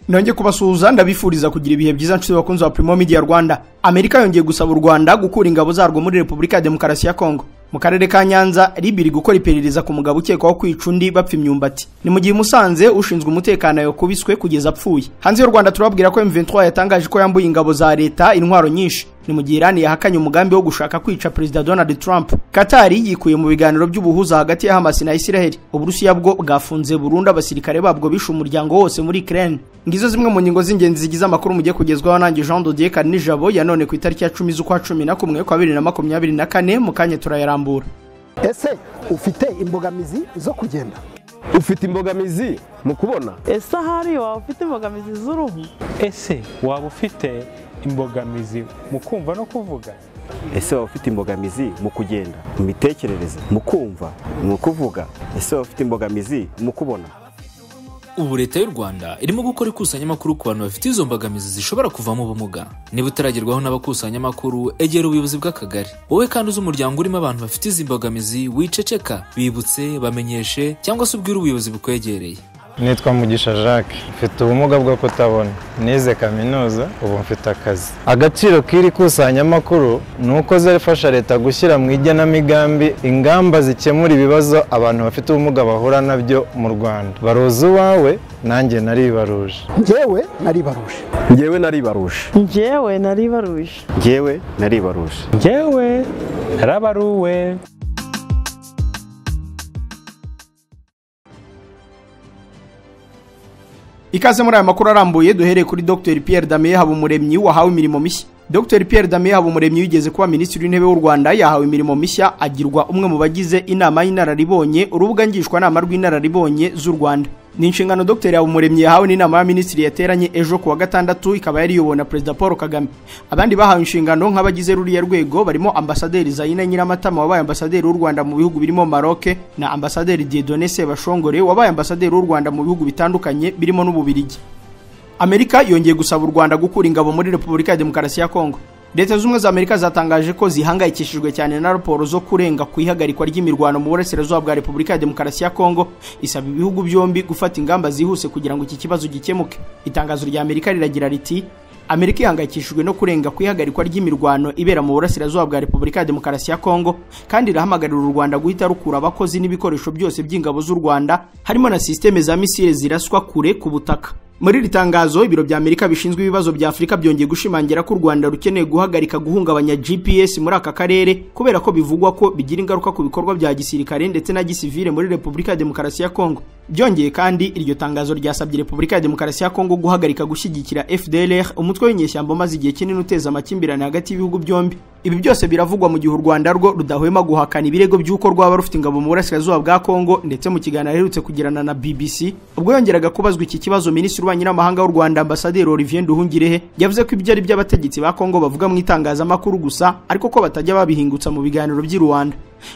Nongeye kubasuhuza ndabifuriza kugira ibihe byiza nshuti bakunze wa Primo Media Rwanda. Amerika yongeye gusaba u Rwanda gukura ingabo zarwo muri Repubulika ya Demokarasi ya Kongo. Mu karere ka Nyanza ribiri gukora iperereza ku mugabo ukekwaho kwica undi bapfa imyumbati. Ni mu gihe Musanze ushinzwe umutekano yakubiswe kugeza apfuye. Hanze y'u Rwanda turababwira ko M23 yatangaje ko yambuye ingabo za leta intwaro nyinshi. Ni mu gihe Iran yahakanye umugambi wo gushaka kwica President Donald Trump. Qatar yikuye mu biganiro by'ubuhuza hagati ya Hamas na Israel. Uburusiya bwo bwafunze burundu abasirikare babwo bishe umuryango wose muri Ukraine. Ngizo zimwe mu nyingo z'ingenzi zigize amakuru mugiye kugezwaho nanjye Jean Dodier Kanijabo ya none ku itariki ya 10 z'ukwa 11 kwa 2024 mu kanya turayarambura. Ese ufite imbogamizi zo kugenda? Ufite imbogamizi mu kubona? Ese hari waba ufite imbogamizi z'uruhu? Ese waba ufite imbogamizi mu kumva no kuvuga? Ese waba ufite imbogamizi mu kugenda, mu mitekerereze, mu kumva, mu kuvuga? Ese waba ufite imbogamizi mu kubona? Ubu leta y'u Rwanda irimo gukora ikusanyamakuru ku bantu bafite izo mbogamizi zishobora kuvamo ubumuga. Niba utaragerwaho n'abakusanyamakuru, egera ubuyobozi bw'akagari. Wowe kandi uzi umuryango urimo abantu bafite izi mbogamizi, wiceceka, bibutse, bamenyeshe cyangwa se ubwire ubuyobozi bukwegereye. Nitwa Mugisha Jacques, mfite ubumuga bwo kutabona, nize kaminuza, ubu mfite akazi. Agaciro k'iri kusanyamakuru ni uko zifasha leta gushyira mu igenamigambi ingamba zikemura ibibazo abantu bafite ubumuga bahura nabyo mu Rwanda. Baruzi uwawe, nanjye naribaruje. Njyewe naribaruje. Njyewe naribaruje. Njyewe naribaruje. Njyewe naribaruje. Njyewe narabaruwe. Ikaze muri aya makuru arambuye duhereye kuri Dr Pierre Damien Habumuremyi wahawe imirimo mishya. Dr Pierre Damien Habumuremyi wigeze kuba Minisitiri w'Intebe w'u Rwanda yahawe imirimo mishya agirwa umwe mu bagize inama y'inararibonye urubuga ngishwanama rw'inararibonye z'u Rwanda. Ni inshingano Dr Habumuremyi yahawe n'inama ya Minisitiri yateranye ejo kuwa gatandatu ikaba yari yobowe na President Paul Kagame. Abandi bahawe inshingano nk'abagize ruriya rwego barimo Ambasaderi Zaina Nyiramatama wabaye Ambasaderi w'u Rwanda mu bihugu birimo Maroc na Ambasaderi Dieudonné Sebashongore wabaye Ambasaderi w'u Rwanda mu bihugu bitandukanye birimo n'Ububirigi. Amerika yongeye gusaba u Rwanda gukura ingabo muri Repubulika ya Demokarasi ya Kongo. Leta z'Ubumwe za Amerika zatangaje ko zihangayikishijwe cyane na raporo zo kurenga ku ihagarikwa ry'imirwano mu burasirazuba bwa Repubulika ya Demokarasi ya Kongo, isaba ibihugu byombi gufata ingamba zihuse kugira ngo iki kibazo gikemuke. Itangazo rya Amerika riragira riti Amerika ihangayikishijwe no kurenga ku ihagarikwa ry'imirwano ibera mu burasirazuba bwa Repubulika ya Demokarasi ya Kongo, kandi irahamagarira u Rwanda guhita rukura abakozi n'ibikoresho byose by'ingabo z'u Rwanda harimo na systeme za misile ziraswa kure ku butaka. Muri ritangazo ibiro bya Amerika bishinzwe ibibazo bya Afrika byongeye gushimangira ko u Rwanda rukeneye guhagarika guhungabanya GPS muri aka karere kubera ko bivugwa ko bigira ingaruka ku bikorwa bya gisirikare ndetse na gisivile muri Repubulika ya Demokarasi ya Kongo. Byongeye kandi iryo tangazo ryasabye Repubulika ya Demokarasi ya Kongo guhagarika gushyigikira FDLR umutwe w'inyeshyamba maze igihe kinini uteza amakimbirane hagati y'ibihugu byombi. Ibi byose biravugwa mu gihe u Rwanda rwo rudahwema guhakana ibirego by'uko rwaba rufite ingabo mu burasirazuba bwa Kongo, ndetse mu kiganiro aherutse kugirana na BBC ubwo yongeraga kubazwa iki kibazo Minisitiri w'Ububanyi n'Amahanga w'u Rwanda Ambasaderi Olivier Nduhungirehe yavuze ko ibyo ari by'abategetsi ba Kongo bavuga mu itangazamakuru gusa ariko ko batajya babihingutsa mu biganiro by'i Rwanda.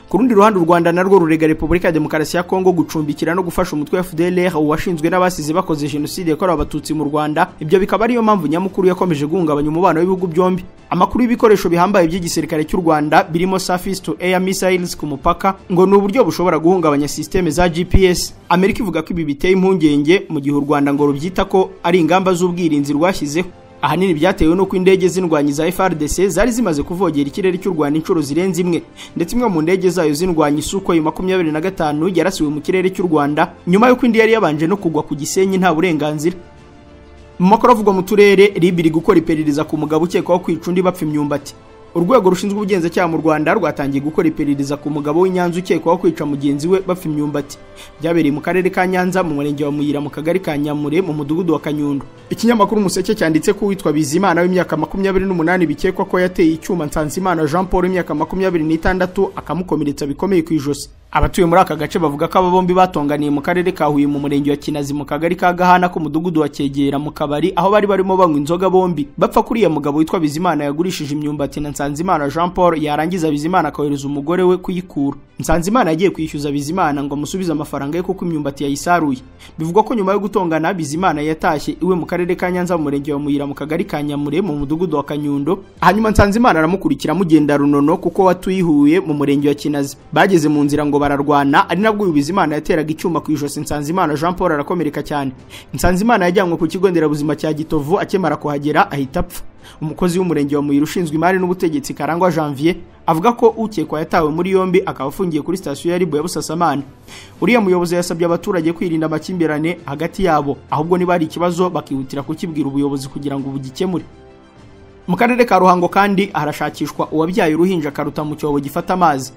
Ku rundi ruhande u Rwanda narwo rurega Repubulika ya Demokarasi ya Kongo gucumbikira no gufasha umutwe wa FDLR washinzwe n'abasize bakoze jenoside yakorewe abatutsi mu Rwanda. Ibyo bikaba ariyo mpamvu nyamukuru yakomeje guhungabanya umubano w'ibihugu byombi. Amakuru y'ibikoresho bihambaye by'igisirikare cy'u Rwanda birimo surface to air missiles ku mupaka ngo ni uburyo bushobora guhungabanya systeme za GPS. Amerika ivuga ko ibi biteye impungenge mu gihe u Rwanda ngo rubyita ko ari ingamba z'ubwirinzi rwashyizeho. Ahanini byatewe nuko indege z'indwanyi za FARDC zari zimaze kuvogera ikirere cy'u Rwanda inshuro zirenze imwe, ndetse imwe mu ndege zayo z'indwanyi Sukhoi 25 yarasiwe mu kirere cy'u Rwanda nyuma y'uko indi yari yabanje no kugwa ku Gisenyi nta burenganzira. Mu makuru avugwa mu turere ribiri gukora iperereza ku mugabo ukekwaho kwica undi bapfa imyumbati. Urwego rushinzwe ubugenzacyaha mu Rwanda rwatangiye gukora iperereza ku mugabo w'Inyanza ukekwaho kwica mugenzi we bapfa imyumbati. Byabereye mu karere ka Nyanza mu murenge wa Muyira mu kagari ka Nyamure mu mudugudu wa Kanyundo. Ikinyamakuru Umuseke cyanditse ko witwa Bizimana w'imyaka 28 bikekwa ko yateye icyuma Nsanzimana Jean Paul w'imyaka 26 akamukomeretsa bikomeye ku ijosi. Abatuye muri aka gace bavuga ko aba bombi batonganiye mu karere ka Huye mu murenge wa Kinazi mu kagari ka Gahana ko mudugudu wa Cyegera mu kabari aho bari barimo banywa inzoga bombi bapfa kuri ya mugabo witwa Bizimana yagurishije imyumbati na Nsanzimana Jean Paul yarangiza Bizimana akohereza umugore we kuyikura. Nsanzimana yagiye kwishyuza Bizimana ngo amusubize amafaranga ye kuko imyumbati yayisaruye. Bivugwa ko nyuma yo gutongana Bizimana yatashye iwe mu karere ka Nyanza mu murenge wa Muyira mu kagari ka Nyamure mu mudugudu wa Kanyundo. Hanyuma Nsanzimana aramukurikira mugenda Runono kuko watuyihuye mu murenge wa Kinazi. Bageze mu nzira ngo bararwana, ari nabwo Bizimana yateraga icyuma ku ijosi Nsanzimana Jean Paul arakomereka cyane. Nsanzimana yajyanywe ku kigo nderabuzima cya Gitovu, akemara kuhagera ahita apfa. Umukozi w'umurenge wa Muyira ushinzwe imari n'ubutegetsi Karangwa Janvier avuga ko ukekwa yatawe muri yombi akaba afungiye kuri station ya Ribu ya Busasamana. Uriya muyobozi yasabye abaturage kwirinda amakimbirane hagati yabo, ahubwo niba ari ikibazo bakihutira kukibwira ubuyobozi kugira ngo bugikemure. Mu karere ka Ruhango kandi harashakishwa uwabyaye uruhinja karuta mu cyobo gifata amazi.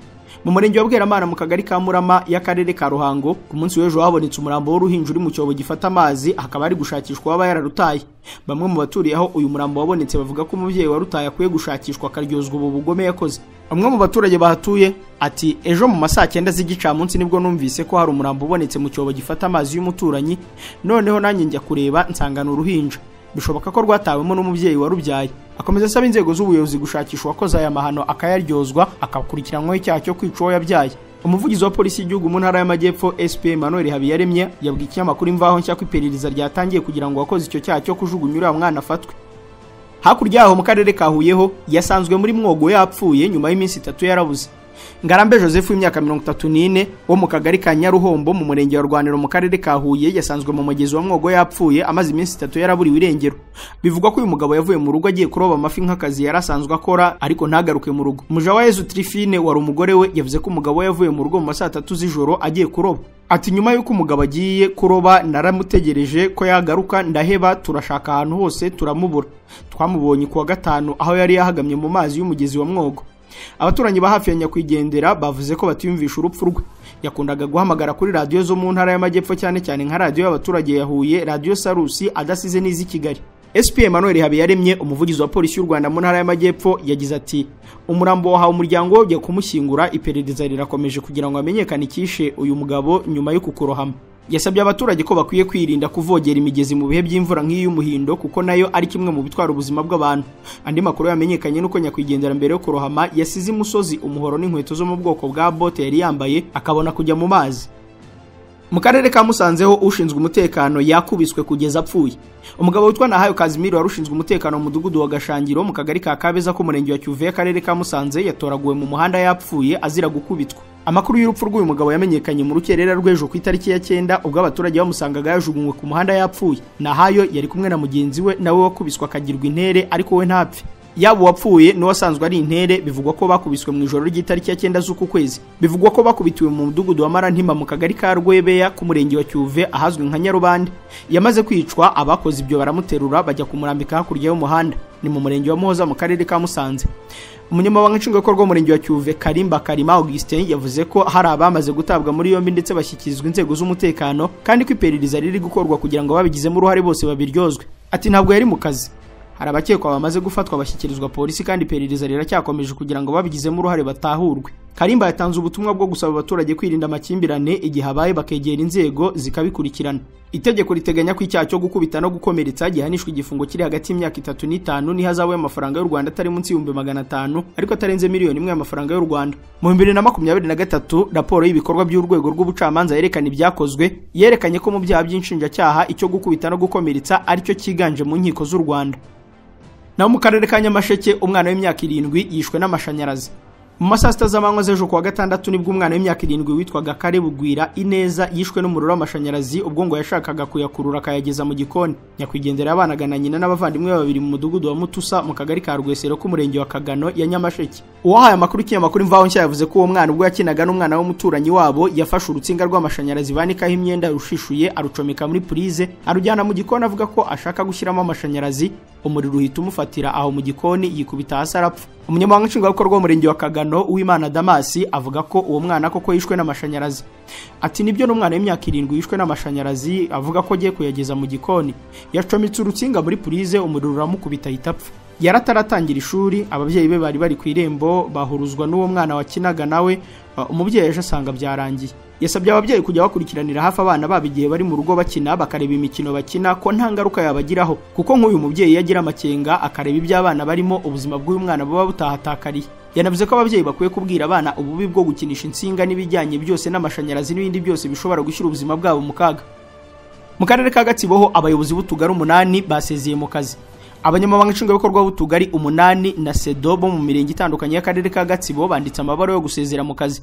Mu murenge wa Bweramana mu kagari ka Murama y'akarere ka Ruhango, ku munsi w'ejo habonetse umurambo w'uruhinja uri mu cyobo gifata amazi, hakaba ari gushakishwa waba yararutaye. Bamwe mu baturiye aho uyu murambo wabonetse bavuga ko umubyeyi warutaye akwiye gushakishwa akaryozwa ubu bugome yakoze. Umwe mu baturage bahatuye ati ejo mu masaa 9 z'igicamunsi nibwo numvise ko hari umurambo ubonetse mu cyobo gifata amazi y'umuturanyi, noneho nanjye njya kureba nsangana uruhinja. Bishoboka ko rwatawemo n'umubyeyi warubyaye. Akomeza asaba inzego z'ubuyobozi gushakishwa koza aya mahano akayaryozwa akakurikiranwaho icyaha cyo kwica uwo yabyaye. Umuvugizi wa polisi y'igihugu mu ntara y'Amajyepfo SP Emmanuel Habiyaremye yabwiye ikinyamakuru Imvaho nshya ko iperereza ryatangiye kugira ngo wakoze icyo cyaha cyo kujugunya uriya mwana afatwe. Hakurya yaho mu karere ka Huyeho yasanzwe muri mwogo yapfuye nyuma y'iminsi 3 yarabuze. Ngarambe Joseph w'imyaka 34 wo mu kagari ka Nyaruhombo mu murenge wa Rwaniro mu karere ka Huye yasanzwe mu mugezi wa mwogo yapfuye amaze iminsi 3 yaraburiwe irengero. Bivugwa ko uyu mugabo yavuye mu rugo agiye kuroba amafi nk'akazi yarasanzwe akora ariko ntagaruke mu rugo. Mujawayezu Trifine wari umugore we yavuze ko umugabo yavuye mu rugo mu masaa 3 z'ijoro agiye kuroba. Ati nyuma yuko umugabo agiye kuroba naramutegereje ko yagaruka ndaheba, turashaka ahantu hose turamubura. Twamubonye kuwa gatanu aho yari yahagamye mu mazi y'umugezi wa mwogo. Abaturanyi ba hafi ya Nyakwigendera bavuze ko batiyumvisha urupfu rwe. Yakundaga guhamagara kuri radio zo mu ntara y'Amajyepfo cyane cyane nka radio y'abaturage yahuye, Radio Sarusi adasize n'izi Kigali. SP Emmanuel Habiyaremye umuvugizi wa polisi y'u Rwanda mu ntara y'Amajyepfo yagize ati umurambo wahawe umuryango ujya kumushyingura, iperereza rirakomeje kugira ngo amenyekane ikishe uyu mugabo nyuma yo kukurohama. Yasabye abaturage ko bakwiye kwirinda kuvogera imigezi mu bihe by'imvura nk'iy'umuhindo kuko nayo ari kimwe mu bitwara ubuzima bw'abantu. Andi makuru yamenyekanye nuko Nyakwigendera mbere yo kurohama yasize imusozi umuhoro n'inkweto zo mu bwoko bwa bote yari yambaye akabona kujya mu mazi. Mu karere ka Musanzeho ushinzwe umutekano yakubiswe kugeza apfuye. Umugabo witwa Nahayo Kazimiro warushinzwe umutekano mu mudugudu wa Gashangiro mu kagari ka Kabeza ko murenge wa Cyuve akarere ka Musanze yatoraguwe mu muhanda yapfuye azira gukubitwa. Amakuru y'urupfu rw'uyu mugabo yamenyekanye mu rukerera rw'ejo ku itariki ya 9 ubwo abaturage bamusangaga yajugunywe ku muhanda yapfuye. Nahayo yari kumwe na mugenzi we nawe wakubiswe akagirwa intere ariko we ntapfe. Yabo wapfuye no wasanzwe ari intere bivugwa ko bakubiswe mu ijoro ry'itariki ya 9 z'uku kwezi. Bivugwa ko bakubitiwe mu mudugudu wa Marantima mu kagari ka Rwebeya ku murenge wa Cyuve ahazwi nka Nyarubande. Yamaze kwicwa abakoze ibyo baramuterura bajya kumurambika hakurya y'umuhanda. Ni mu murenge wa Muhoza mu karere ka Musanze. Umunyamabanga nshingwabikorwa w'umurenge wa Cyuve Karimba Karima Augustin yavuze ko hari abamaze gutabwa muri yombi ndetse bashyikirizwa inzego z'umutekano kandi ko iperereza riri gukorwa kugira ngo babigizemo uruhare bose babiryozwe. Ati ntabwo yari mu kazi. Hari abakekwa bamaze gufatwa bashyikirizwa polisi kandi iperereza riracyakomeje kugira ngo babigizemo uruhare batahurwe. Karimba yatanze ubutumwa bwo gusaba abaturage kwirinda amakimbirane igihe habaye bakegera inzego zikabikurikirana. Itegeko riteganya ko icyaha cyo gukubita no gukomeretsa gihanishwa igifungo kiri hagati y'imyaka 3 n'5 n'ihazabu y'amafaranga y'u Rwanda atari munsi y'500,000 ariko atarenze miliyoni 1 y'amafaranga y'u Rwanda. Mu 2023 raporo y'ibikorwa by'urwego rw'ubucamanza yerekana ibyakozwe yerekanye ko mu byaha by'inshinjacyaha icyo gukubita no gukomeretsa ari cyo kiganje mu nkiko z'u Rwanda. Naho mu karere ka Nyamasheke umwana w'imyaka 7 yishwe n'amashanyarazi. Mu masaa 6 z'amanywa z'ejo kuwa gatandatu nibwo umwana w'imyaka 7 witwaga Karebugwira Ineza yishwe n'umuriro w'amashanyarazi ubwo ngo yashakaga kuyakurura akayageza mu gikoni. Nyakwigendera abanaga na nyina n'abavandimwe babiri mu mudugudu wa Mutusa mu kagari ka Rwesero ku murenge wa Kagano ya Nyamasheke. Uwahaye amakuru ikinyamakuru Imvaho nshya yavuze ko uwo mwana ubwo yakinaga n'umwana w'umuturanyi wabo yafashe urutsinga rw'amashanyarazi banikaho imyenda rushishuye arucomeka muri prize arujyana mu gikoni avuga ko ashaka gushyiramo amashanyarazi, umuriro uhita umufatira aho mu gikoni yikubita hasi arapfa. Umunyamabanga nshingwabikorwa w'umurenge wa Kagano Uwimana Damasi avuga ko uwo mwana koko yishwe n'amashanyarazi. Ati nibyo n'umwana w'imyaka 7 yishwe n'amashanyarazi avuga ko agiye kuyageza mu gikoni. Yacomitse urutsinga muri prize umuriro uramukubita hitapfa. yarataratangira ishuri, ababyeyi be bari bari ku irembo bahuruzwa n'uwo mwana wakinaga nawe. Umubyeyi ejo asanga byarangiye. Yasabye ababyeyi kujya bakurikiranira hafi abana babo igihe bari mu rugo bakina, bakareba imikino bakina ko nta ngaruka yabagiraho, kuko nk'uyu mubyeyi yagira amakenga akareba iby'abana barimo, ubuzima bw'uyu mwana buba butahatakariye. Yanavuze ko ababyeyi bakwiye kubwira abana ububi bwo gukinisha insinga n'ibijyanye byose n'amashanyarazi n'ibindi byose bishobora gushyira ubuzima bwabo mu kaga. Mu karere ka Gatsibo ho abayobozi b'utugari 8 basezeye mu kazi. Abanyamabanga nshingwabikorwa b'utugari 8 na SEDO bo mu mirenge itandukanye y'akarere ka Gatsibo banditse amabaro yo gusezera mu kazi.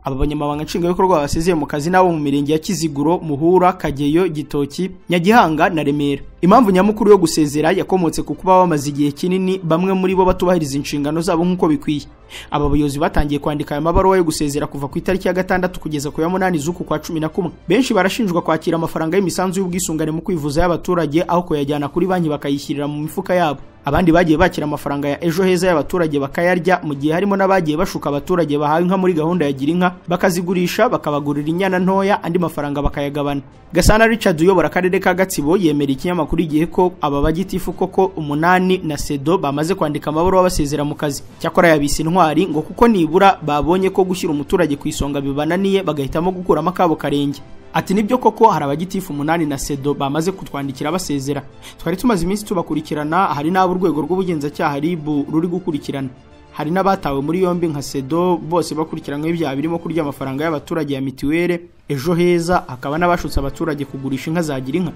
Aba banyamabanga nshingwabikorwa basezeye mu kazi nabo mu mirenge ya Kiziguro, Muhura, Kageyo, Gitoki, Nyagihanga na Remera. Impamvu nyamukuru yo gusezera yakomotse ku kuba bamaze igihe kinini bamwe muri bo batubahiriza inshingano zabo nk'uko bikwiye. Aba bayobozi batangiye kwandika aya mabaruwa yo gusezera kuva ku itariki ya 6 kugeza ku ya 8 z'uku kwa 11. Benshi barashinjwa kwakira amafaranga y'imisanzu y'ubwisungane mu kwivuza y'abaturage aho kuyajyana kuri banki bakayishyirira mu mifuka yabo. Abandi bagiye bakira amafaranga ya ejo heza y'abaturage bakayarya, mu gihe harimo n'abagiye bashuka abaturage bahawe inka muri gahunda ya Girinka bakazigurisha bakabagurira inyana ntoya, andi mafaranga bakayagabana. Gasana Richard uyobora akarere ka Gatsibo yemera ikinyamakuru igihe ko aba bagitifu koko 8 na SEDO bamaze kwandika amabaro basezera mu kazi. Cyakora yabise intwari ngo kuko nibura babonye ko gushyira umuturage ku isonga bibananiye bagahitamo gukuramo akabo karenge. Ati nibyo koko hari abagitifu 8 na SEDO bamaze kutwandikira basezera. Twari tumaze iminsi tubakurikirana, hari n'abo urwego rw'ubugenzacyaha RIB ruri gukurikirana. Hari n'abatawe muri yombi nka SEDO bose bakurikiranywe ibyaha birimo kurya amafaranga y'abaturage ya mitiwere, ejo heza, akaba n'abashutse abaturage kugurisha inka za Girinka.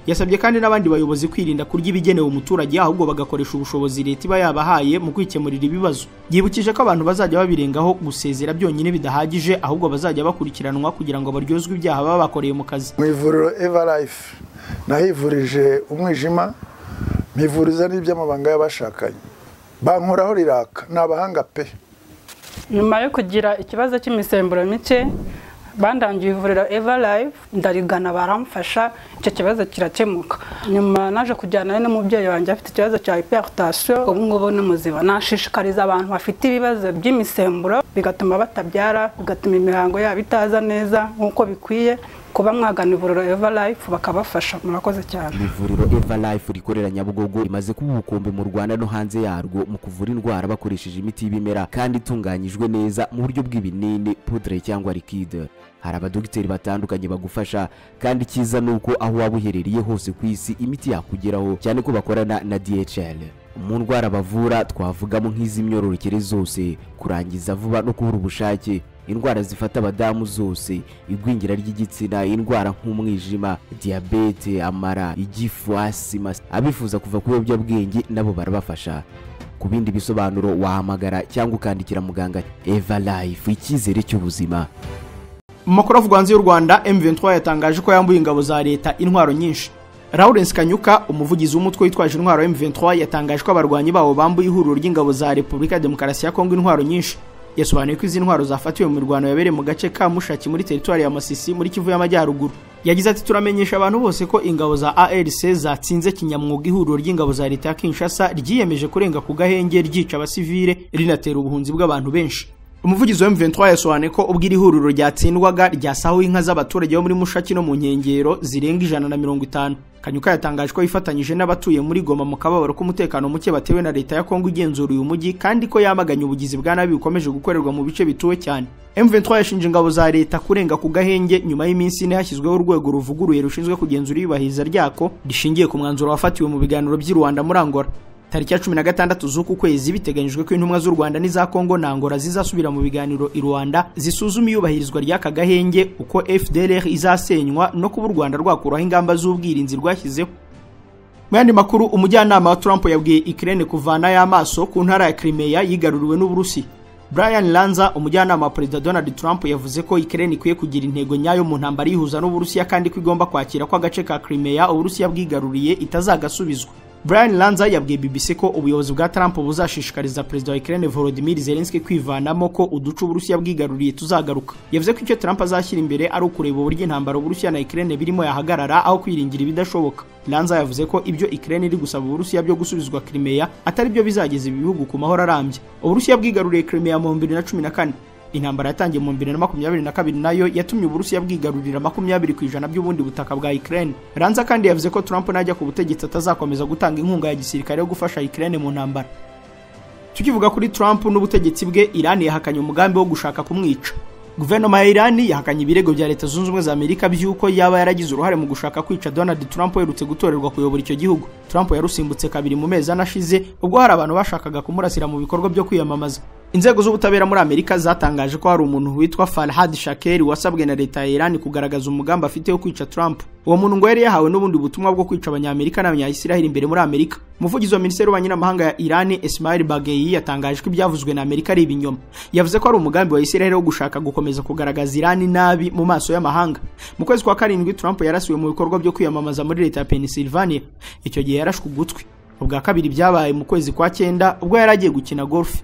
Yasabye kandi n'abandi bayobozi kwirinda kurya ibigenewe umuturage ahubwo bagakoresha ubushobozi leta iba yabahaye mu kwikemurira ibibazo. Yibukije ko abantu bazajya babirengaho gusezera byonyine bidahagije, ahubwo bazajya bakurikiranwa kugira ngo baryozwe ibyaha baba bakoreye mu kazi. Mu ivuriro Everlife nahivurije umwijima, mpivuriza n'iby'amabanga y'abashakanye, bankoraho riraka, n'abahanga pe. Nyuma yo kugira ikibazo cy'imisemburo mike bandangiye ivuriro Everlife, ndarigana baramfasha, icyo kibazo kirakemuka. Nyuma naje kujyana n'umubyeyi wanjye afite ikibazo cya hypertension, ubu ngubu ni muzima. Nashishikariza abantu bafite ibibazo by'imisemburo bigatuma batabyara, bigatuma imihango yabo itaza neza nk'uko bikwiye, kuba mwagana ivuriro Everlife bakabafasha. Murakoze cyane. Ivuriro Everlife rikorera Nyabugogo rimaze kuba ubukombe mu Rwanda no hanze yarwo mu kuvura indwara bakoresheje imiti y'ibimera kandi itunganyijwe neza mu buryo bw'ibinini, poudre cyangwa liquide. Hari abadogiteri batandukanye bagufasha, kandi cyiza nuko aho waba uherereye hose ku isi imiti yakugeraho, cyane ko bakorana na DHL. Mu ndwara bavura twavugamo nk'iz'imyororokere zose, kurangiza vuba no kubura ubushake, indwara zifata abadamu zose, igwingira ry'igitsina, indwara nk'umwijima, diabete, amara, igifu, asima. Abifuza kuva ku biyobyabwenge nabo barabafasha. Ku bindi bisobanuro wahamagara cyangwa ukandikira muganga. Everlife, icyizere cy'ubuzima. Mu makuru avugwa hanze y'u Rwanda, M23 yatangaje ko yambuye ingabo za leta intwaro nyinshi. Lawrence Kanyuka, umuvugizi w'umutwe witwaje intwaro M23, yatangaje ko abarwanyi babo bambuye ihuriro ry'ingabo za Repubulika ya Demokarasi ya Kongo intwaro nyinshi. Yasobanuye ko izi ntwaro zafatiwe mu mirwano yabereye mu gace ka Mushaki muri teritwari ya Masisi muri Kivu y'Amajyaruguru. Yagize ati turamenyesha abantu bose ko ingabo za ARC zatsinze kinyamwuga ihuriro ry'ingabo za leta ya Kinshasa ryiyemeje kurenga ku gahenge ryica abasivile rinatera ubuhunzi bw'abantu benshi. Umuvugizi wa M23 yasobanuye ko ubwo iri huriro ryatsindwaga ryasahuye inka z'abaturage bo muri Mushaki no mu nkengero zirenga 150. Kanyuka yatangaje ko yifatanyije n'abatuye muri Goma mu kababaro k'umutekano muke batewe na leta ya Kongo igenzura uyu mujyi, kandi ko yamaganye ubugizi bwa nabi bukomeje gukorerwa mu bice bituwe cyane. M23 yashinje ingabo za leta kurenga ku gahenge nyuma y'iminsi ine hashyizweho urwego ruvuguruye rushinzwe kugenzura ibahiriza ryako rishingiye ku mwanzuro wafatiwe mu biganiro by'i Rwanda muri Angola. Tariki ya 16 z'uku kwezi biteganyijwe ko intumwa z'u Rwanda n'iza Kongo na Angola zizasubira mu biganiro i Rwanda zisuzuma iyubahirizwa ry'aka gahenge, uko FDLR izasenywa no kuba u Rwanda rwakuraho ingamba z'ubwirinzi rwashyizeho. Mu yandi makuru, umujyanama wa Trump yabwiye Ukraine kuvana y'amaso ku ntara ya Crimea yigaruriwe n'Uburusi. Brian Lanza, umujyanama wa Perezida Donald Trump, yavuze ko Ukraine ikwiye kugira intego nyayo mu ntambara yihuza n'Uburusiya, kandi ko igomba kwakira ko agace ka Crimea Uburusiya bwigaruriye itazagasubizwa. Brian Lanza yabwiye BBC ko ubuyobozi bwa Trump buzashishikariza Perezida wa Ukraine Volodymyr Zelensky kwivanamo ko uduce Uburusiya bwigaruriye tuzagaruka. Yavuze ko icyo Trump azashyira imbere ari ukureba uburyo intambara Uburusiya na Ukraine birimo yahagarara aho kwiringira ibidashoboka. Lanza yavuze ko ibyo Ukraine iri gusaba Uburusiya byo gusubizwa Crimea atari byo bizageza ibihugu ku mahoro arambye. Uburusiya bwigaruriye Crimea mu 2014. intambara yatangiye mu 2022 nayo yatumye Uburusiya bwigarurira 20% by'ubundi butaka bwa Ukraine. Ranza kandi yavuze ko Trump najya ku butegetsi atazakomeza gutanga inkunga ya gisirikare yo gufasha Ukraine mu ntambara. Tukivuga kuri Trump n'ubutegetsi bwe, Iran yahakanye umugambi wo gushaka kumwica. Guverinoma ya Iran yahakanye ibirego bya Leta Zunze Ubumwe za Amerika by'uko yaba yaragize uruhare mu gushaka kwica Donald Trump uherutse gutorerwa kuyobora icyo gihugu. Trump yarusimbutse kabiri mu mezi anashize ubwo hari abantu bashakaga kumurasira mu bikorwa byo kwiyamamaza. Inzego z'ubutabera muri Amerika zatangaje ko hari umuntu witwa Farhad Shakeri wasabwe na Leta ya Iran kugaragaza umugambi afite wo kwica Trump. Uwo muntu ngo yari yahawe n'ubundi butumwa bwo kwica abanyamerika n'abanyayisiraheli imbere muri Amerika. Umuvugizi wa Minisiteri y'Ububanyi n'Amahanga ya Iran Ismail Baghaei yatangaje ko ibyavuzwe na Amerika ari ibinyoma. Yavuze ko ari umugambi wa Israel wo gushaka gukomeza kugaragaza Iran nabi mu maso y'amahanga. Mu kwezi kwa karindwi Trump yarasiwe mu bikorwa byo kwiyamamaza muri Leta ya Pennsylvania. Icyo gihe yarashwe ugutwi. Ubwa kabiri byabaye mu kwezi kwa 9 ubwo yaragiye gukina golf.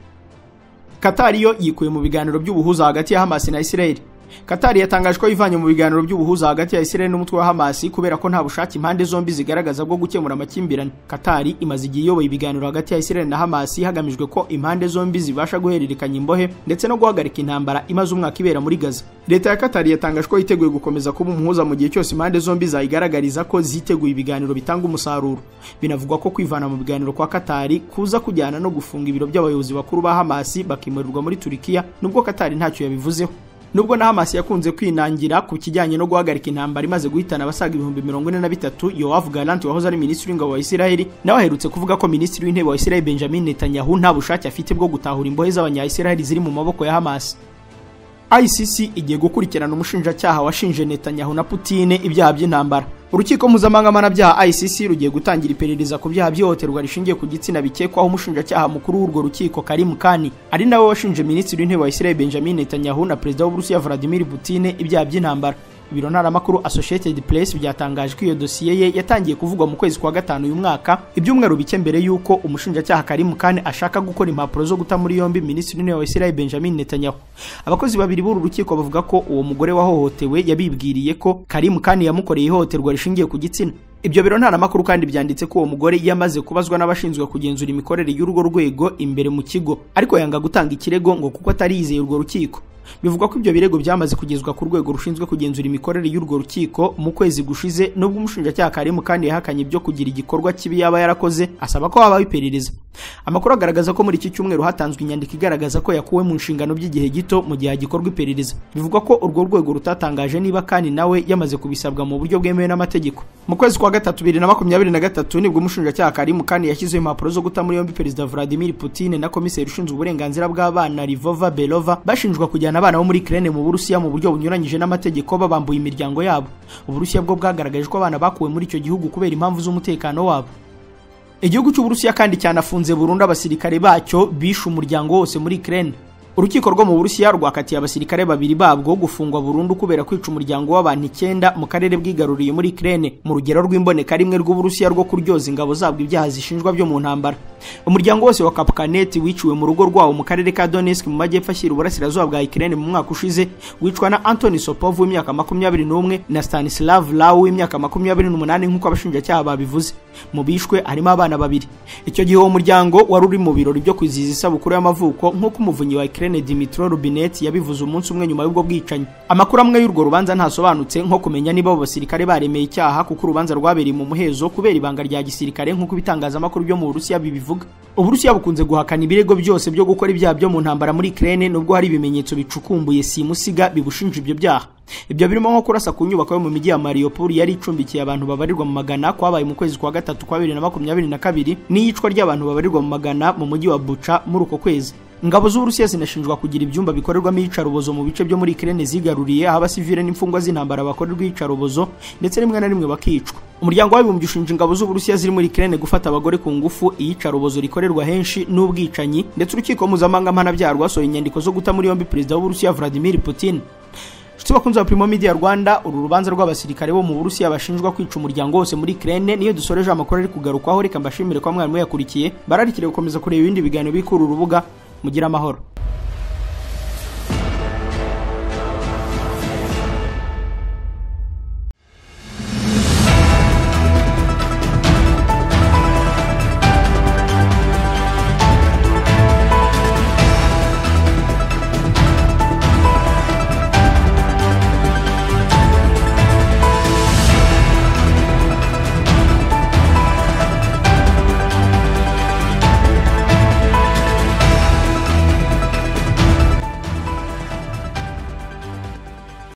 Qatar yo yikuye mu biganiro by'ubuhuza hagati ya Hamas na Israel. Qatar yatangaje ko ivanye mu biganiro by'ubuhuza hagati ya Israel n'umutwe wa Hamas kubera ko nta bushake impande zombi zigaragaza bwo gukemura amakimbirane. Qatar imaze igihe iyoboye ibiganiro hagati ya Israel na Hamas hagamijwe ko impande zombi zibasha guhererekanya imbohe ndetse no guhagarika intambara imaze umwaka ibera muri Gaza. Leta ya Qatar yatangaje ko yiteguye gukomeza kuba umuhuza mu gihe cyose impande zombi zayigaragariza ko ziteguye ibiganiro bitanga umusaruro. Binavugwa ko kwivana mu biganiro kwa Qatar kuza kujyana no gufunga ibiro by'abayobozi bakuru ba Hamas bakimurirwa muri Turkiya, nubwo Qatar ntacyo yabivuzeho. Nubwo na Hamas yakunze kwinangira ku kijyanye no guhagarika intambara imaze guhitana abasaga 43,000, Yoav Gallant wahoze ari minisitiri w'ingabo wa Israel nawe aherutse kuvuga ko minisitiri w'intebe wa Israel Benjamin Netanyahu nta bushake afite bwo gutahura imbohe z'abanya-Israel ziri mu maboko ya Hamas. ICC igiye gukurikirana umushinjacyaha washinje Netanyahu na Putin ibyaha by'intambara. Urukiko mpuzamahanga mpanabyaha ICC rugiye gutangira iperereza ku byaha by'ihohoterwa rishingiye ku gitsina bikekwaho umushinjacyaha mukuru w'urwo rukiko Karim Khan ari nawe washinje minisitiri w'intebe wa Israel Benjamin Netanyahu na perezida w'Uburusiya Vladimir Putin ibyaha by'intambara. Ibiro ntaramakuru Associated Press byatangaje ko iyo dosiye ye yatangiye kuvugwa mu kwezi kwa 5 uyu mwaka, ibyumweru bike mbere yuko umushinjacyaha Karim Khan ashaka gukora impapuro zo guta muri yombi minisitiri w'intebe wa Israel Benjamin Netanyahu. Abakozi babiri b'uru rukiko bavuga ko uwo mugore wahohotewe yabibwiriye ko Karim Khan yamukoreye ihohoterwa rishingiye ku gitsina. Ibyo biro ntaramakuru kandi byanditse ko uwo mugore yamaze kubazwa n'abashinzwe kugenzura imikorere y'urwo rwego imbere mu kigo, ariko yanga gutanga ikirego ngo kuko atari yizeye urwo rukiko. Bivugwa ko ibyo birego byamaze kugezwa ku rwego rushinzwe kugenzura imikorere y'urwo rukiko mu kwezi gushize, nubwo umushinjacyaha Karim kandi yahakanye ibyo kugira igikorwa kibi yaba yarakoze, asaba ko habaho iperereza. Amakuru agaragaza ko muri iki cyumweru hatanzwe inyandiko igaragaza ko yakuwe mu nshingano by'igihe gito mu gihe gikorwa iperereza. Bivugwa ko urwo rwego rutatangaje niba kandi nawe yamaze kubisabwa mu buryo bwemewe n'amategeko. Mu kwezi kwa 3 2023 nibwo umushinjacyaha Karim kandi yashyizeho impapuro zo guta muri yombi perezida Vladimir Putin na komiseri ushinzwe uburenganzira bw'abana Livova Belova bashinjwa kujyana abana bo muri Ukraine mu Burusiya mu buryo bunyuranyije n'amategeko babambuye imiryango yabo. Uburusiya bwo bwagaragaje ko abana bakuwe muri icyo gihugu kubera impamvu z'umutekano wabo. Igihugu cy'Uburusiya kandi cyanafunze burundu abasirikare bacyo bishe umuryango wose muri Ukraine. Urukiko rwo mu Burusiya rwakatiye abasirikare babiri babwo gufungwa burundu kubera kwica umuryango w'abantu 9 mu karere bwigaruriye muri Ukraine, mu rugero rw'imboneka rimwe rw'Uburusiya rwo kuryoza ingabo zabwo ibyaha zishinjwa byo mu ntambara. Umuryango wose wa Kapkanet wiciwe mu rugo rwawo mu karere ka Donetsk mu majyepfo ashyira uburasirazuba bwa Ukraine mu mwaka ushize, wicwa na Anthony Sopov w'imyaka 21 na Stanislav Lau w'imyaka 28 nk'uko abashinjacyaha babivuze. Mu bishwe harimo abana babiri. Icyo gihe uwo muryango wari uri mu birori byo kwizihiza isabukuru y'amavuko nk'uko umuvunyi wa Ukraine Dmytro Rubinet yabivuze umunsi umwe nyuma y'ubwo bwicanyi. Amakuru amwe y'urwo rubanza ntasobanutse nko kumenya niba abo basirikare baremeye icyaha kuko urubanza rwabereye mu muhezo kubera ibanga rya gisirikare nk'uko bitangazamakuru byo mu Burusiya bibivuga. Uburusiya bukunze guhakana ibirego byose byo gukora ibyaha byo mu ntambara muri Ukraine, nubwo hari ibimenyetso bicukumbuye simusiga bibushinja ibyo byaha. Ibyo birimo nko kurasa ku nyubako yo mu mujyi ya Mariupol yari icumbikiye abantu babarirwa mu magana kwabaye mu kwezi kwa 3 kwa 2022 n'iyicwa ry'abantu babarirwa mu magana mu mujyi wa Bucha muri uko kwezi. Ingabo z'Uburusiya zinashinjwa kugira ibyumba bikorerwamo iyicarubozo mu bice byo muri Ukraine zigaruriye, aho abasivile n'imfungwa z'intambara bakorerwa iyicarubozo ndetse rimwe na rimwe bakicwa. Umuryango w'abibumbye ushinja ingabo z'Uburusiya ziri muri Ukraine gufata abagore ku ngufu, iyicarubozo rikorerwa henshi n'ubwicanyi, ndetse urukiko mpuzamahanga mpanabyaha rwasohoye inyandiko zo guta muri yombi perezida w'Uburusiya Vladimir Putin. Bakunze wa Primo Media Rwanda, uru rubanza rw'abasirikare bo mu Burusiya bashinjwa kwica umuryango wose muri Ukraine niyo dusoreje amakuru ari kugarukwaho. Reka mbashimire kwa mwarimu yakurikiye, bararikire gukomeza kureba ibindi biganiro bikuru urubuga. Mugira amahoro.